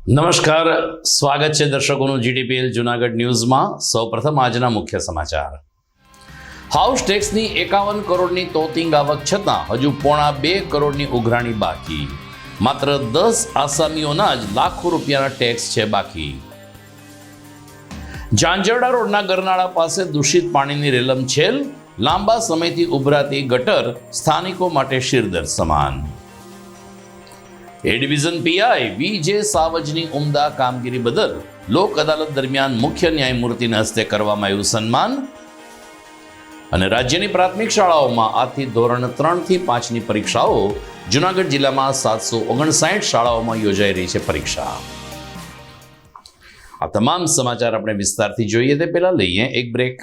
નમસ્કાર, સ્વાગત છે દર્શકોનું જીટીપીએલ જૂનાગઢ ન્યૂઝમાં। સૌપ્રથમ આજના મુખ્ય સમાચાર। હાઉસ ટેક્સની 51 કરોડની તોતિંગ આવક છતાં હજુ 1.5 કરોડની ઉઘરાણી બાકી। માત્ર 10 આસામીઓના જ લાખો રૂપિયાના ટેક્સ છે બાકી। ઝાંઝરડા રોડના ગરનાળા પાસે દૂષિત પાણીની રેલમછેલ, લાંબા સમયથી ઉભરાતી ગટર સ્થાનિકો માટે શિરદર સમાન। એ ડિવિઝન પીઆઈ વીજે સાવજની ઉમદા કામગીરી બદલ લોક અદાલત દરમિયાન મુખ્ય ન્યાયમૂર્તિના હસ્તે કરવામાં આવ્યું સન્માન। અને રાજ્યની પ્રાથમિક શાળાઓમાં આજથી ધોરણ 3 થી 5ની પરીક્ષાઓ। જૂનાગઢ જિલ્લામાં 759 શાળાઓમાં યોજાઈ રહી છે પરીક્ષા। આ તમામ સમાચાર આપણે વિસ્તારથી જોઈએ તે પહેલા લઈએ એક બ્રેક।